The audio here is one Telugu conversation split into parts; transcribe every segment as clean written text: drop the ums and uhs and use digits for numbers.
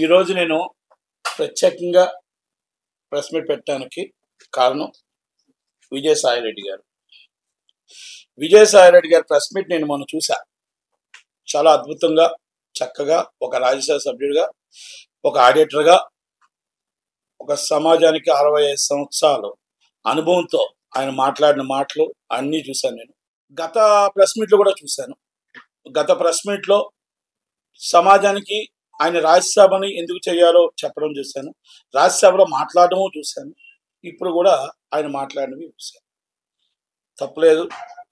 ఈరోజు నేను ప్రత్యేకంగా ప్రెస్ మీట్ పెట్టడానికి కారణం విజయసాయిరెడ్డి గారు. విజయసాయిరెడ్డి గారి ప్రెస్ మీట్ నేను మొన్న చూసా. చాలా అద్భుతంగా, చక్కగా ఒక రాజ్యసభ సభ్యుడిగా, ఒక ఆడిటర్గా, ఒక సమాజానికి 65 సంవత్సరాలు అనుభవంతో ఆయన మాట్లాడిన మాటలు అన్నీ చూశాను నేను. గత ప్రెస్ మీట్లో కూడా చూశాను. గత ప్రెస్ మీట్లో సమాజానికి ఆయన రాజ్యసభని ఎందుకు చేయాలో చెప్పడం చూశాను. రాజ్యసభలో మాట్లాడడము చూశాను. ఇప్పుడు కూడా ఆయన మాట్లాడినవి చూశాను. తప్పులేదు.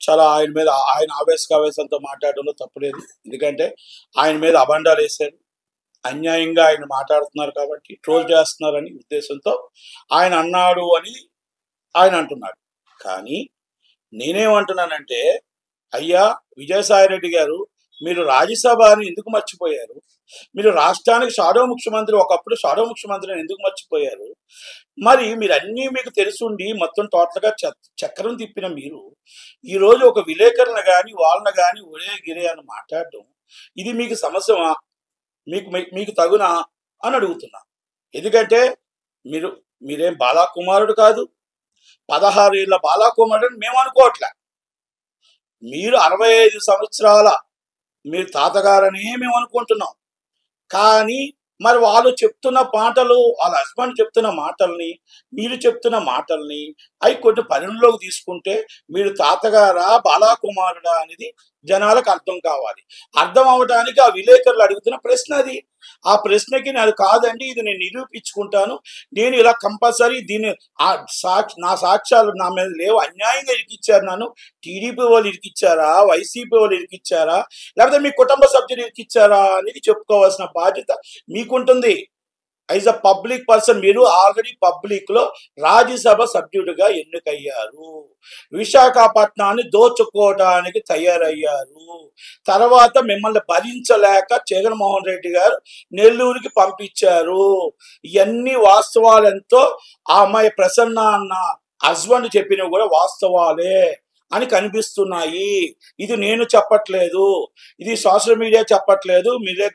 చాలా ఆయన మీద ఆయన ఆవేశంతో మాట్లాడడంలో తప్పులేదు. ఎందుకంటే ఆయన మీద అబండాలు వేశారు. అన్యాయంగా ఆయన మాట్లాడుతున్నారు కాబట్టి ట్రోల్ చేస్తున్నారని ఉద్దేశంతో ఆయన అన్నాడు అని ఆయన అంటున్నాడు. కానీ నేనేమంటున్నానంటే, అయ్యా విజయసాయిరెడ్డి గారు, మీరు రాజ్యసభని ఎందుకు మర్చిపోయారు? మీరు రాష్ట్రానికి షాడో ముఖ్యమంత్రి, ఒకప్పుడు షాడో ముఖ్యమంత్రిని ఎందుకు మర్చిపోయారు? మరి మీరు అన్నీ మీకు తెలుసుండి మొత్తం టోటల్గా చక్రం తిప్పిన మీరు ఈరోజు ఒక విలేకరులను కానీ వాళ్ళని కానీ ఒరే గిరే అని మాట్లాడడం, ఇది మీకు సమస్యమా? మీకు తగునా అని అడుగుతున్నా. ఎందుకంటే మీరేం బాలాకుమారుడు కాదు. 16 ఏళ్ళ బాలాకుమారుడు అని మేము అనుకోవట్లే. మీరు 65 సంవత్సరాల మీరు తాతగారని మేము అనుకుంటున్నాం. కానీ మరి వాళ్ళు చెప్తున్న మాటలు, వాళ్ళ హస్బెండ్ చెప్తున్న మాటల్ని, మీరు చెప్తున్న మాటల్ని అవి కొన్ని పరిగణలోకి తీసుకుంటే మీరు తాతగారా బాలాకుమారుడా అనేది జనాలకు అర్థం కావాలి. అర్థం అవడానికి ఆ విలేకరులు అడుగుతున్న ప్రశ్న అది. ఆ ప్రశ్నకి నాది కాదండి, ఇది నేను నిరూపించుకుంటాను, నేను ఇలా కంపల్సరీ దీన్ని నా సాక్ష్యాలు నా మీద లేవు, అన్యాయంగా ఇరికిచ్చారు, నన్ను టీడీపీ వాళ్ళు ఇరికిచ్చారా, వైసీపీ వాళ్ళు ఇరికిచ్చారా, లేకపోతే మీ కుటుంబ సభ్యులు ఇరికిచ్చారా అనేది చెప్పుకోవాల్సిన బాధ్యత మీకుంటుంది. యాజ్ అ పబ్లిక్ పర్సన్ మీరు ఆల్రెడీ పబ్లిక్ లో రాజ్యసభ సభ్యుడిగా ఎన్నికయ్యారు. విశాఖపట్నాన్ని దోచుకోవడానికి తయారయ్యారు. తర్వాత మిమ్మల్ని భరించలేక జగన్మోహన్ రెడ్డి గారు నెల్లూరుకి పంపించారు. ఇవన్నీ వాస్తవాలెంతో ఆ అమ్మాయి ప్రసన్న అన్న హస్బెండ్ చెప్పినవి కూడా వాస్తవాలే అని కనిపిస్తున్నాయి. ఇది నేను చెప్పట్లేదు, ఇది సోషల్ మీడియా చెప్పట్లేదు.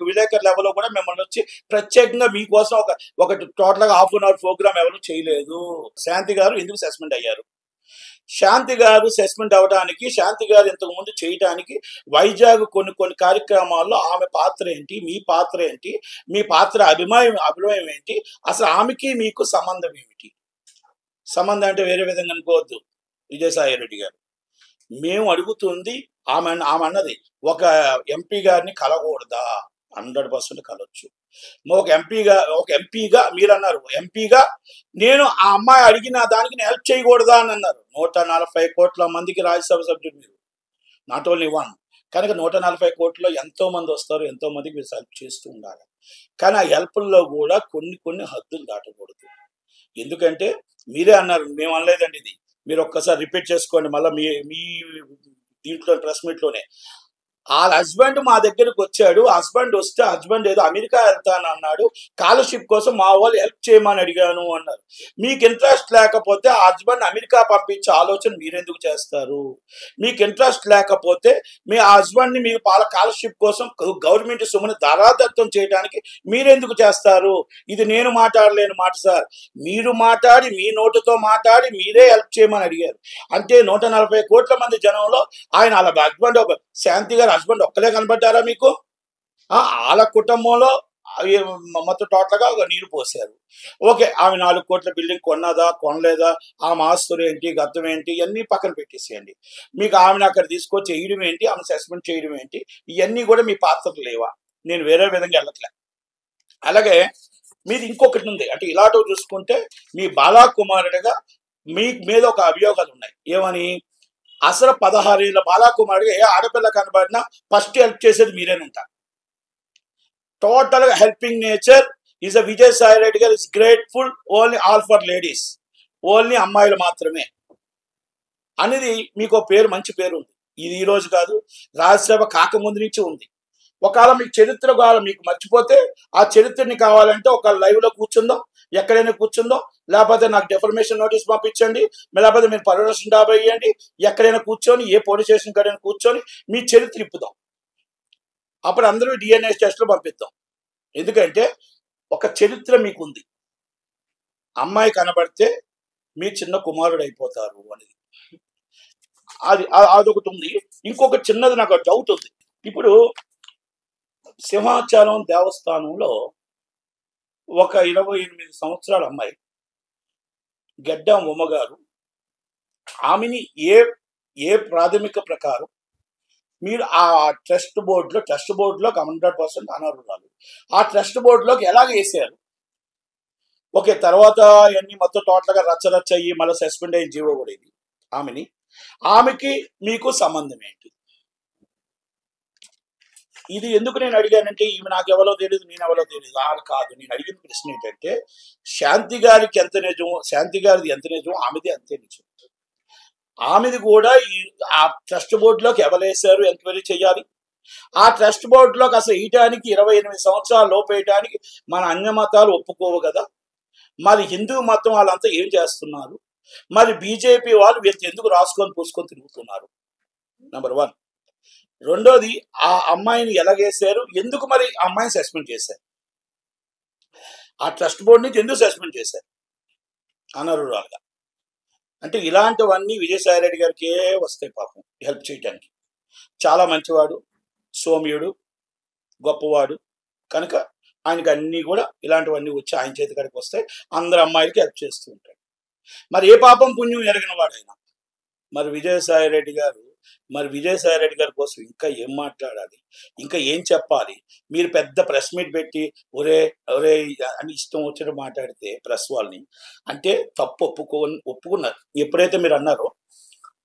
విలేకరు లెవెల్లో కూడా మిమ్మల్ని వచ్చి ప్రత్యేకంగా మీకోసం ఒక టోటల్గా ½ ప్రోగ్రామ్ ఎవరు చేయలేదు. శాంతి గారు ఎందుకు సస్పెండ్ అయ్యారు? శాంతి గారు సస్పెండ్ అవడానికి, శాంతి గారు ఇంతకు ముందు చేయడానికి వైజాగ్ కొన్ని కార్యక్రమాల్లో ఆమె పాత్ర ఏంటి, మీ పాత్ర ఏంటి, మీ పాత్ర అభినయం ఏంటి, అసలు ఆమెకి మీకు సంబంధం ఏమిటి? సంబంధం అంటే వేరే విధంగా అనుకోవద్దు విజయసాయిరెడ్డి గారు. మేము అడుగుతుంది, ఆమె అన్నది ఒక ఎంపీ గారిని కలగకూడదా? 100% కలవచ్చు. ఒక ఎంపీగా మీరు అన్నారు, ఎంపీగా నేను ఆ అమ్మాయి అడిగిన దానికి నేను హెల్ప్ చేయకూడదా అని అన్నారు. 140 కోట్ల మందికి రాజ్యసభ సభ్యుడు మీరు, నాట్ ఓన్లీ వన్. కనుక 140 కోట్లలో ఎంతో మంది వస్తారు, ఎంతో మందికి మీరు హెల్ప్ చేస్తూ ఉండాలి. కానీ ఆ హెల్ప్ల్లో కూడా కొన్ని హద్దులు దాటకూడదు. ఎందుకంటే మీరే అన్నారు, మేము అనలేదండి ఇది, మీరు ఒక్కసారి రిపీట్ చేసుకోండి మళ్ళీ మీ దీంట్లో ప్రెస్ మీట్లోనే. వాళ్ళ హస్బెండ్ మా దగ్గరకు వచ్చాడు, హస్బెండ్ వస్తే హస్బెండ్ ఏదో అమెరికా వెళ్తాను అన్నాడు, స్కాలర్షిప్ కోసం మా వాళ్ళు హెల్ప్ చేయమని అడిగాను అన్నారు. మీకు ఇంట్రెస్ట్ లేకపోతే ఆ హస్బెండ్ అమెరికా పంపించే ఆలోచన మీరెందుకు చేస్తారు? మీకు ఇంట్రెస్ట్ లేకపోతే మీ హస్బెండ్ని మీరు స్కాలర్షిప్ కోసం గవర్నమెంట్ సొమ్ముని ధరాదత్తం చేయడానికి మీరెందుకు చేస్తారు? ఇది నేను మాట్లాడలేని మాట సార్. మీరు మాట్లాడి, మీ నోటుతో మాట్లాడి మీరే హెల్ప్ చేయమని అడిగారు. అంటే 140 కోట్ల మంది జనంలో ఆయన వాళ్ళ హస్బెండ్, శాంతి గారు హస్బెండ్ ఒక్కలే కనబడ్డారా మీకు? వాళ్ళ కుటుంబంలో మొత్తం టోటల్గా ఒక నీరు పోసారు. ఓకే, ఆమె 4 కోట్ల బిల్డింగ్ కొన్నదా కొనలేదా, ఆమె ఆస్తులు ఏంటి, గతం ఏంటి, ఇవన్నీ పక్కన పెట్టేసేయండి. మీకు ఆమెను అక్కడ తీసుకొచ్చి వేయడం ఏంటి, ఆమె సస్పెండ్ చేయడం ఏంటి, ఇవన్నీ కూడా మీ పాత్రలు లేవా? నేను వేరే విధంగా వెళ్ళట్లే. అలాగే మీది ఇంకొకటి ఉంది, అంటే ఇలాంటివి చూసుకుంటే మీ బాలాకుమారుడిగా మీ మీద ఒక అభియోగాలు ఉన్నాయి. ఏమని? అసలు 16 ఏళ్ళ బాలాకుమారుడిగా ఏ ఆడపిల్ల కనబడినా ఫస్ట్ హెల్ప్ చేసేది మీరేనంట. టోటల్గా helping nature is uh Vijayasai Reddy garu is grateful only all for ladies, only అమ్మాయిలు మాత్రమే అనేది మీకు పేరు, మంచి పేరు ఉంది. ఇది ఈరోజు కాదు, రాజ్యసభ కాకముందు నుంచి ఉంది. ఒకవేళ మీకు చరిత్ర కావాలి, మీకు మర్చిపోతే ఆ చరిత్రని కావాలంటే ఒక లైవ్లో కూర్చుందాం, ఎక్కడైనా కూర్చుందాం, లేకపోతే నాకు డెఫర్మేషన్ నోటీస్ పంపించండి, లేకపోతే మీరు పరిరక్షణ డాబా వేయండి, ఎక్కడైనా కూర్చొని ఏ పోలీస్ స్టేషన్ కాడైనా కూర్చొని మీ చరిత్ర ఇప్పుదాం. అప్పుడు అందరూ DNA టెస్టులు పంపిద్దాం. ఎందుకంటే ఒక చరిత్ర మీకుంది. అమ్మాయి కనబడితే మీ చిన్న కుమారుడు అయిపోతారు అనేది. అదొకటి ఉంది. ఇంకొక చిన్నది నాకు డౌట్ ఉంది. ఇప్పుడు సింహాచలం దేవస్థానంలో ఒక 28 సంవత్సరాల అమ్మాయి గెడ్డం ఉమ్మగారు, ఆమెని ఏ ప్రాథమిక ప్రకారం మీరు ఆ ట్రస్ట్ బోర్డులో 100% అనర్హురాలు. ఆ ట్రస్ట్ బోర్డులోకి ఎలాగ వేసారు? ఓకే, తర్వాత ఇవన్నీ మొత్తం టోటల్గా రచ్చరచ్చ అయ్యి మళ్ళీ సస్పెండ్ అయ్యి జీవో కూడా ఇది ఆమెకి మీకు సంబంధం ఏంటి? ఇది ఎందుకు నేను అడిగానంటే, ఈమె నాకు ఎవరో తెలియదు, నేను ఎవరో తెలియదు కాదు. నేను అడిగిన ప్రశ్న ఏంటంటే, శాంతి గారికి ఎంత నిజం, శాంతి గారిది ఎంత నిజం, ఆమెది అంతే నిజం. ఆమెది కూడా ఆ ట్రస్ట్ బోర్డులోకి ఎవరేసారు ఎంక్వైరీ చేయాలి. ఆ ట్రస్ట్ బోర్డులోకి అసలు వేయటానికి 28 సంవత్సరాల లోపు వేయటానికి మన అన్య మతాలు ఒప్పుకోవు కదా. మరి హిందూ మతం వాళ్ళంతా ఏం చేస్తున్నారు? మరి బీజేపీ వాళ్ళు వీళ్ళు ఎందుకు రాసుకొని పూసుకొని తిరుగుతున్నారు? నెంబర్ 1. రెండోది, ఆ అమ్మాయిని ఎలాగేశారు, ఎందుకు మరి ఆ అమ్మాయిని సస్పెండ్ చేశారు? ఆ ట్రస్ట్ బోర్డు నుంచి ఎందుకు సస్పెండ్ చేశారు అనర్హురాలుగా? అంటే ఇలాంటివన్నీ విజయసాయి రెడ్డి గారికే వస్తాయి పాపం హెల్ప్ చేయడానికి. చాలా మంచివాడు, సౌమ్యుడు, గొప్పవాడు కనుక ఆయనకి అన్నీ కూడా ఇలాంటివన్నీ వచ్చి ఆయన చేతి కాడికి వస్తాయి. అందరు అమ్మాయిలకి హెల్ప్ చేస్తూ ఉంటాడు. మరి ఏ పాపం పుణ్యం ఎరగిన వాడైనా మరి విజయసాయి రెడ్డి గారి కోసం ఇంకా ఏం మాట్లాడాలి, ఇంకా ఏం చెప్పాలి? మీరు పెద్ద ప్రెస్ మీట్ పెట్టి ఒరే అని ఇష్టం వచ్చినట్టు మాట్లాడితే ప్రెస్ వాళ్ళని అంటే తప్పు ఒప్పుకున్నారు. ఎప్పుడైతే మీరు అన్నారో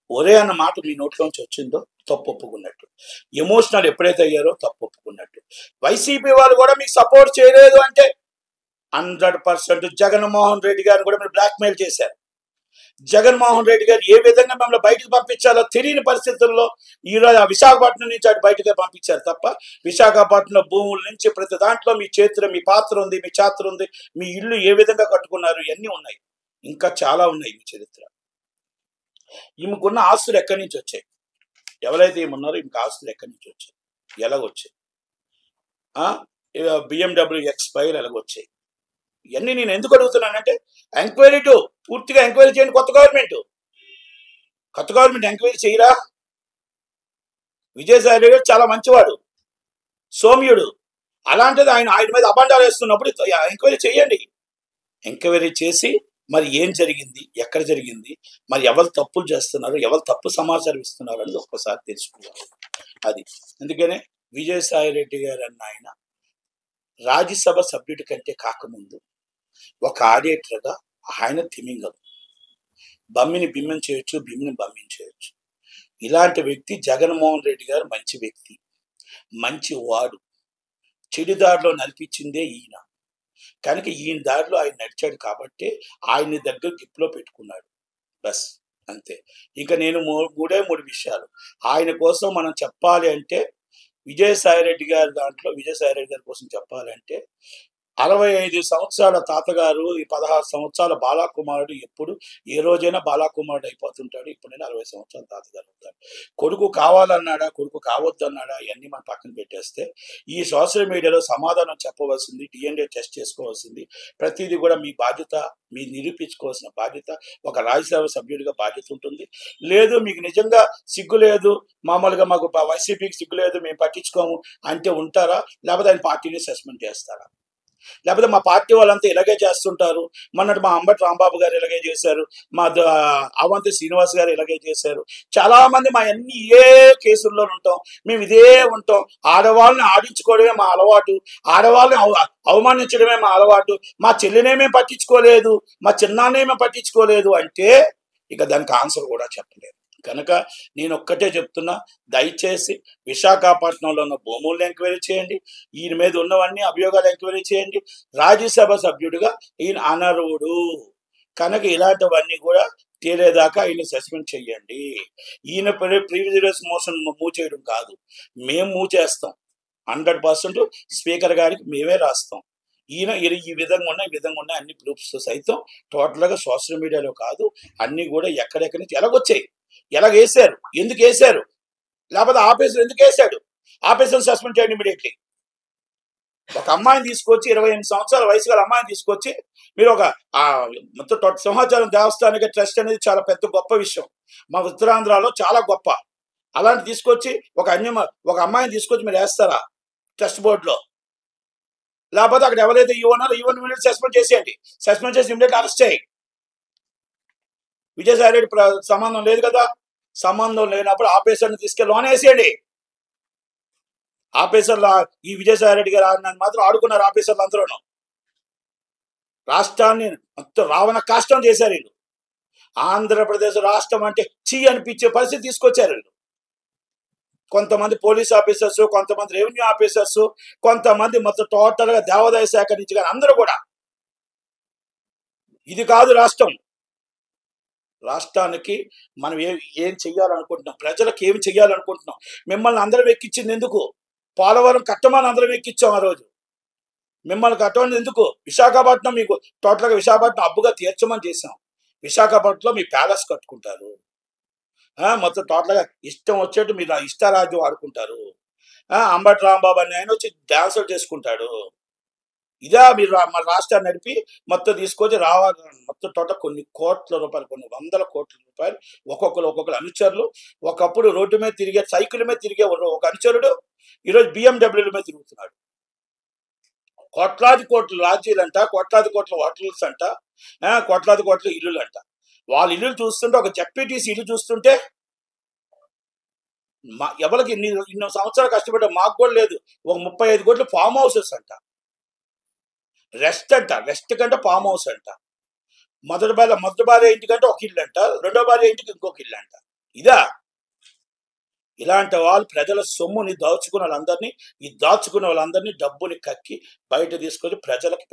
ఒరే అన్న మాట మీ నోట్లోంచి వచ్చిందో తప్పు ఒప్పుకున్నట్టు, ఎమోషనల్ ఎప్పుడైతే అయ్యారో తప్పు ఒప్పుకున్నట్టు. వైసీపీ వాళ్ళు కూడా మీకు సపోర్ట్ చేయలేదు అంటే 100% జగన్మోహన్ రెడ్డి గారిని కూడా మీరు బ్లాక్మెయిల్ చేశారు. జగన్మోహన్ రెడ్డి గారు ఏ విధంగా మిమ్మల్ని బయటకు పంపించాలో తెలియని పరిస్థితుల్లో ఈరోజు ఆ విశాఖపట్నం నుంచి అటు బయటకే పంపించారు తప్ప, విశాఖపట్నం భూముల నుంచి ప్రతి దాంట్లో మీ పాత్ర ఉంది, మీ చాత్ర ఉంది, మీ ఇల్లు ఏ విధంగా కట్టుకున్నారు ఇవన్నీ ఉన్నాయి. ఇంకా చాలా ఉన్నాయి మీ చరిత్ర. ఈమెకున్న ఆస్తులు ఎక్కడి నుంచి వచ్చాయి? ఎవరైతే ఏమన్నారో ఇంక ఆస్తులు ఎక్కడి నుంచి వచ్చాయి, ఎలాగొచ్చాయి? BMW X5 ఎలాగొచ్చాయి? ఇవన్నీ నేను ఎందుకు అడుగుతున్నానంటే, పూర్తిగా ఎంక్వైరీ చేయండి. కొత్త గవర్నమెంట్ ఎంక్వైరీ చేయరా? విజయసాయి రెడ్డి చాలా మంచివాడు, సౌమ్యుడు. అలాంటిది ఆయన మీద అబండాలు వేస్తున్నప్పుడు ఎంక్వైరీ చేయండి. ఎంక్వైరీ చేసి మరి ఏం జరిగింది, ఎక్కడ జరిగింది, మరి ఎవరు తప్పులు చేస్తున్నారు, ఎవరు తప్పు సమాచారం ఇస్తున్నారు అనేది ఒక్కసారి తెలుసుకోవాలి. అది అందుకనే విజయసాయి రెడ్డి గారు అన్న ఆయన రాజ్యసభ సభ్యుడి కంటే కాకముందు ఒక ఆడిటర్గా ఆయన తిమింగం, బమ్మిని బిమ్మం చేయొచ్చు, బిమ్మిని బమ్మించేయచ్చు. ఇలాంటి వ్యక్తి జగన్మోహన్ రెడ్డి గారు మంచి వ్యక్తి, మంచి వాడు. చెడు దారిలో నడిపించిందే ఈయన కనుక ఈయన దారిలో ఆయన నడిచాడు కాబట్టి ఆయన్ని దగ్గర గిప్లో పెట్టుకున్నాడు. బస్ అంతే. ఇంకా నేను మూడే విషయాలు ఆయన కోసం మనం చెప్పాలి అంటే, విజయసాయి రెడ్డి గారి కోసం చెప్పాలంటే 65 సంవత్సరాల తాతగారు, ఈ 16 సంవత్సరాల బాలాకుమారుడు ఎప్పుడు ఏ రోజైనా బాలాకుమారుడు అయిపోతుంటాడు. ఇప్పుడైనా 60 సంవత్సరాల తాతగారు అవుతాడు. కొడుకు కావాలన్నాడా, కొడుకు కావద్దన్నాడా, ఇవన్నీ మనం పక్కన పెట్టేస్తే ఈ సోషల్ మీడియాలో సమాధానం చెప్పవలసింది, DNA టెస్ట్ చేసుకోవాల్సింది, ప్రతిదీ కూడా మీ బాధ్యత, మీ నిరూపించుకోవాల్సిన బాధ్యత ఒక రాజ్యసభ సభ్యుడిగా బాధ్యత ఉంటుంది. లేదు మీకు నిజంగా సిగ్గు లేదు, మామూలుగా మాకు వైసీపీకి సిగ్గు లేదు, మేము పట్టించుకోము అంటే ఉంటారా? లేకపోతే ఆయన పార్టీని సస్పెండ్ చేస్తారా? లేకపోతే మా పార్టీ వాళ్ళంతా ఇలాగే చేస్తుంటారు, మొన్నటి మా అంబటి రాంబాబు గారు ఇలాగే చేశారు, మా అవంతి శ్రీనివాస్ గారు ఇలాగే చేశారు, చాలా మంది మా అన్ని ఏ కేసుల్లో ఉంటాం, మేము ఇదే ఉంటాం, ఆడవాళ్ళని ఆడించుకోవడమే మా అలవాటు, ఆడవాళ్ళని అవమానించడమే మా అలవాటు, మా చెల్లినేమే పట్టించుకోలేదు, మా చిన్నాన్నేమే పట్టించుకోలేదు అంటే ఇక దానికి ఆన్సర్ కూడా చెప్పలేదు. కనుక నేను ఒక్కటే చెప్తున్నా, దయచేసి విశాఖపట్నంలో ఉన్న భూములను ఎంక్వైరీ చేయండి, ఈయన మీద ఉన్నవన్నీ అభియోగాలు ఎంక్వైరీ చేయండి. రాజ్యసభ సభ్యుడిగా ఈయన అనర్హుడు కనుక ఇలాంటివన్నీ కూడా తేలేదాకా ఈయన సస్పెండ్ చేయండి. ఈయన ప్రివిలేజ్ మోషన్ మూవ్ చేయడం కాదు, మేము మూవ్ చేస్తాం. 100% స్పీకర్ గారికి మేమే రాస్తాం. ఈయన ఈ విధంగా ఉన్నాయి అన్ని ప్రూఫ్స్ సైతం టోటల్గా సోషల్ మీడియాలో కాదు, అన్ని కూడా ఎక్కడెక్కడి నుంచి ఎలాగొచ్చాయి, ఎలాగేశారు, ఎందుకు వేశారు, లేకపోతే ఆఫీసులు ఎందుకు వేశాడు, ఆఫీసులు సస్పెండ్ చేయండి ఇమీడియట్లీ. ఒక అమ్మాయిని తీసుకొచ్చి 28 సంవత్సరాల వయసు గల అమ్మాయిని తీసుకొచ్చి మీరు ఒక మొత్తం సింహాచలం దేవస్థానిక ట్రస్ట్ అనేది చాలా పెద్ద గొప్ప విషయం. మా ఉత్తరాంధ్రలో చాలా గొప్ప. అలాంటి తీసుకొచ్చి ఒక అమ్మాయిని తీసుకొచ్చి మీరు వేస్తారా ట్రస్ట్ బోర్డులో? లేకపోతే అక్కడ ఎవరైతే ఈవోనారో ఈవోని ఇమీడియట్ సస్పెండ్ చేసేయండి. సస్పెండ్ చేసి ఇమీడియట్ అరెస్ట్ చేయండి. విజయసాయి రెడ్డి సంబంధం లేదు కదా. సంబంధం లేనప్పుడు ఆఫీసర్ని తీసుకెళ్ళి లోన్ వేసేయండి. ఆఫీసర్లు ఈ విజయసాయి రెడ్డి గారు ఆడినని మాత్రం ఆడుకున్నారు. ఆఫీసర్లు అందరూ రాష్ట్రాన్ని మొత్తం రావణ కాష్టం చేశారు వీళ్ళు. ఆంధ్రప్రదేశ్ రాష్ట్రం అంటే చీ అనిపించే పరిస్థితి తీసుకొచ్చారు వీళ్ళు. కొంతమంది పోలీస్ ఆఫీసర్స్, కొంతమంది రెవెన్యూ ఆఫీసర్స్, కొంతమంది మొత్తం టోటల్గా దేవాదాయ శాఖ నుంచి కానీ అందరూ కూడా ఇది కాదు రాష్ట్రం. రాష్ట్రానికి మనం ఏం చెయ్యాలనుకుంటున్నాం, ప్రజలకు ఏమి చెయ్యాలనుకుంటున్నాం. మిమ్మల్ని అందరం ఎక్కించింది ఎందుకు? పోలవరం కట్టమని అందరం ఎక్కించాం ఆ రోజు. మిమ్మల్ని కట్టమని ఎందుకు? విశాఖపట్నం మీకు టోటల్గా విశాఖపట్నం అప్పుగా తీర్చమని చేసాం. విశాఖపట్నంలో మీ ప్యాలెస్ కట్టుకుంటారు. మొత్తం టోటల్గా ఇష్టం వచ్చేట్టు మీరు ఇష్టారాజ్యం ఆడుకుంటారు. అంబటి రాంబాబు అని ఆయన వచ్చి డ్యాన్సులు చేసుకుంటాడు. ఇదా మీరు మన రాష్ట్రాన్ని నడిపి మొత్తం తీసుకొచ్చి మొత్తం టోటల్ కొన్ని కోట్ల రూపాయలు, కొన్ని వందల కోట్ల రూపాయలు ఒక్కొక్కరు అనుచరులు. ఒకప్పుడు రోడ్డు మీద తిరిగే, సైకిల్ మీద తిరిగే ఒక అనుచరుడు ఈరోజు BMW మీద తిరుగుతున్నాడు. కోట్లాది కోట్ల రాజ్యాలంట, కోట్లాది కోట్ల హోటల్స్ అంట, కోట్లాది కోట్ల ఇల్లులు అంట. వాళ్ళ ఇల్లు చూస్తుంటే, ఒక జెడ్పీటీసీ ఇల్లు చూస్తుంటే ఎవరికి ఇన్ని సంవత్సరాలు కష్టపడ్డా మాకు కూడా లేదు. ఒక 35 కోట్ల ఫామ్ హౌసెస్ అంట. రెస్ట్ కంటే ఫామ్ హౌస్ అంట. మొదటి భార్య ఇంటికంటే ఒక ఇల్లు అంట, రెండో భార్య ఇంటికి ఇంకొక ఇల్లు అంట. ఇదా? ఇలాంటి వాళ్ళు ప్రజల సొమ్ముని దాచుకున్న వాళ్ళందరినీ డబ్బుని కక్కి బయట తీసుకొచ్చి ప్రజలకు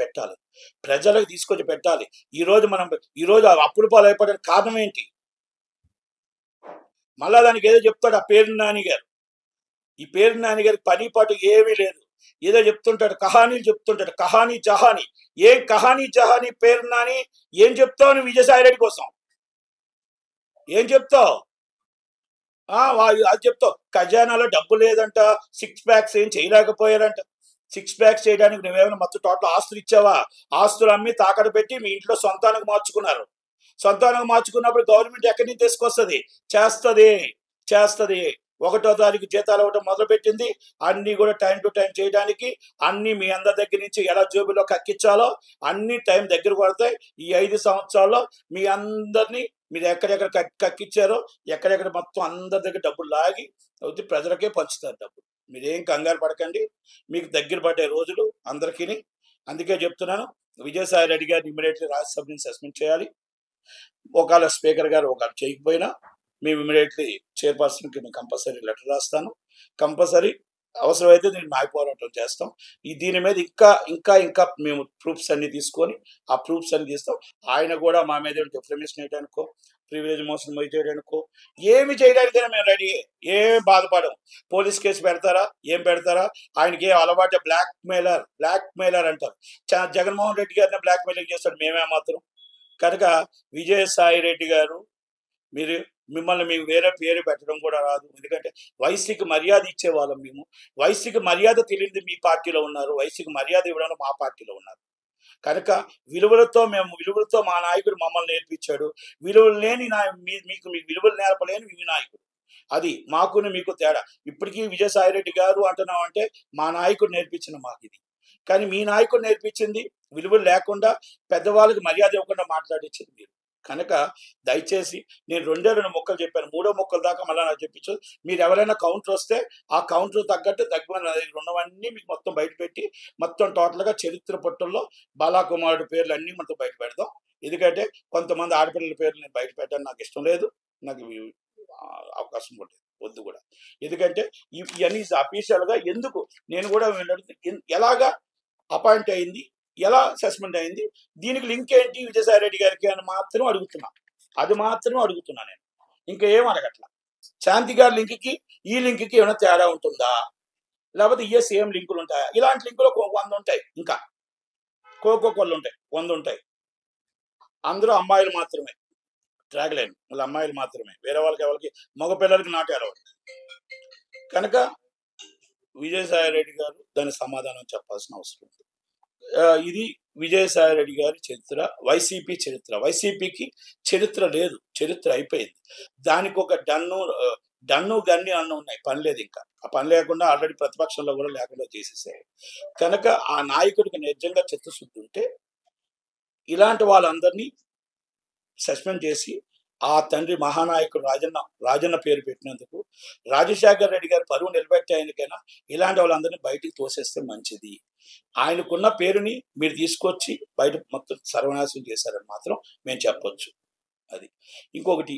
పెట్టాలి. ఈరోజు అప్పుల పాలైపోవడానికి కారణం ఏంటి? మళ్ళా దానికి ఏదో చెప్తాడు ఆ పేరు నాని గారు. ఈ పేరు నాని గారికి పని పాటు ఏమీ లేదు. ఏదో చెప్తుంటాడు, కహానీలు చెప్తుంటాడు. కహానీ జహానీ. ఏం కహానీ జహానీ పేరు నాని? ఏం చెప్తావు నువ్వు విజయసాయి రెడ్డి కోసం? ఏం చెప్తావు? అది చెప్తావు ఖజానాలో డబ్బు లేదంట, 6 ప్యాక్స్ ఏం చేయలేకపోయారంట. 6 ప్యాక్స్ చేయడానికి నువ్వేమైనా మొత్తం టోటల్ ఆస్తులు ఇచ్చావా? ఆస్తులు అమ్మి తాకట్టు పెట్టి మీ ఇంట్లో సొంతానికి మార్చుకున్నారు. సొంతానికి మార్చుకున్నప్పుడు గవర్నమెంట్ ఎక్కడి నుంచి తీసుకొస్తుంది? చేస్తుంది. 1వ తారీఖు జీతాలు ఇవ్వడం మొదలుపెట్టింది. అన్ని కూడా టైం టు టైం చేయడానికి, అన్ని మీ అందరి దగ్గర నుంచి ఎలా జోబులో కక్కించాలో అన్ని టైం దగ్గర పడతాయి. ఈ 5 సంవత్సరాల్లో మీ అందరినీ మీరు ఎక్కడెక్కడ కక్కిచ్చారో ఎక్కడెక్కడ మొత్తం అందరి దగ్గర డబ్బులు లాగి అవుతుంది ప్రజలకే పంచుతారు డబ్బులు. మీరేం కంగారు పడకండి. మీకు దగ్గర పడే రోజులు అందరికీ. అందుకే చెప్తున్నాను, విజయసాయి రెడ్డి గారిని ఇమీడియట్లీ రాజ్యసభని సస్పెండ్ చేయాలి. ఒకవేళ స్పీకర్ గారు ఒకవేళ చేయకపోయినా మేము ఇమీడియట్లీ చైర్పర్సన్కి నేను కంపల్సరీ లెటర్ రాస్తాను. కంపల్సరీ అవసరమైతే నేను న్యాయ పోరాటం చేస్తాం. దీని మీద ఇంకా మేము ప్రూఫ్స్ అన్ని తీసుకొని ఆ ప్రూఫ్స్ అన్ని తీస్తాం. ఆయన కూడా మా మీద డిఫర్మేషన్ వేయడానికో, ప్రివిలేజ్ మోషన్ చేయడానికో, ఏమి చేయడానికైనా మేము రెడీ. ఏం బాధపడం. పోలీస్ కేసు పెడతారా? ఏం పెడతారా? ఆయనకి ఏ అలవాటు బ్లాక్ మెయిలర్ అంటారు. జగన్మోహన్ రెడ్డి గారిని బ్లాక్ మెయిలింగ్ చేస్తాడు. మేమే మాత్రం. కనుక విజయసాయి రెడ్డి గారు, మిమ్మల్ని మీకు వేరే పేరు పెట్టడం కూడా రాదు. ఎందుకంటే వయసుకి మర్యాద ఇచ్చేవాళ్ళం మేము. వయసుకి మర్యాద తెలియదు మీ పార్టీలో ఉన్నారు, వయసుకి మర్యాద ఇవ్వడంలో మా పార్టీలో ఉన్నారు. కనుక విలువలతో మా నాయకుడు మమ్మల్ని నేర్పించాడు. విలువలు లేని మీకు విలువలు నేర్పలేని మీ నాయకుడు. అది మీకు తేడా. ఇప్పటికీ విజయసాయి రెడ్డి గారు అంటున్నామంటే మా నాయకుడు నేర్పించిన మాకు ఇది. కానీ మీ నాయకుడు నేర్పించింది విలువలు లేకుండా, పెద్దవాళ్ళకి మర్యాద ఇవ్వకుండా మాట్లాడించింది మీరు. కనుక దయచేసి నేను 2 మొక్కలు చెప్పాను, 3వ మొక్కల దాకా మళ్ళీ నాకు చెప్పించు. మీరు ఎవరైనా కౌంటర్ వస్తే ఆ కౌంటర్ తగ్గట్టు ఉన్నవన్నీ మీకు మొత్తం బయట పెట్టి మొత్తం టోటల్గా చరిత్ర పట్టుల్లో బాలాకుమారుడు పేర్లు అన్నీ మొత్తం బయట పెడతాం. ఎందుకంటే కొంతమంది ఆడపిల్లల పేర్లు నేను బయట పెట్టాను, నాకు ఇష్టం లేదు, నాకు అవకాశం కూడా వద్దు కూడా. ఎందుకంటే ఇవన్నీ అఫీషియల్గా ఎందుకు నేను కూడా ఎలాగా అపాయింట్ అయింది, ఎలా సస్పెండ్ అయింది, దీనికి లింక్ ఏంటి విజయసాయి రెడ్డి గారికి అని మాత్రం అడుగుతున్నా. అది మాత్రమే అడుగుతున్నా నేను, ఇంకా ఏం అడగట్లా. శాంతి గారి లింక్కి ఈ లింక్కి ఏమైనా తేడా ఉంటుందా, లేకపోతే సేమ్ లింకులు ఉంటాయా? ఇలాంటి లింకులు 100 ఉంటాయి, ఇంకా కోకొకళ్ళు ఉంటాయి, 100 ఉంటాయి. అందరూ అమ్మాయిలు మాత్రమే, ట్రాగ్లైన్ మళ్ళీ అమ్మాయిలు మాత్రమే, వేరే వాళ్ళకి ఎవరికి మగ పిల్లలకి నాట్ అలౌడ్. కనుక విజయసాయి రెడ్డి గారు దాని సమాధానం చెప్పాల్సిన అవసరం ఉంది. ఇది విజయసాయి రెడ్డి గారి చరిత్ర, వైసీపీ చరిత్ర. వైసీపీకి చరిత్ర లేదు, చరిత్ర అయిపోయింది. దానికి ఒక డన్ను గన్ని అన్న ఉన్నాయి, పని లేదు. ఇంకా ఆ పని లేకుండా ఆల్రెడీ ప్రతిపక్షంలో కూడా లేకుండా చేసేసారు. కనుక ఆ నాయకుడికి నిజంగా చిత్తశుద్ధి ఉంటే ఇలాంటి వాళ్ళందరినీ సస్పెండ్ చేసి ఆ తండ్రి మహానాయకుడు రాజన్న పేరు పెట్టినందుకు రాజశేఖర రెడ్డి గారి పరువు నిలబెట్టే ఆయనకైనా ఇలాంటి వాళ్ళందరినీ బయటికి తోసేస్తే మంచిది. ఆయనకున్న పేరుని మీరు తీసుకొచ్చి బయట మొత్తం సర్వనాశనం చేశారని మాత్రం మేము చెప్పొచ్చు. అది ఇంకొకటి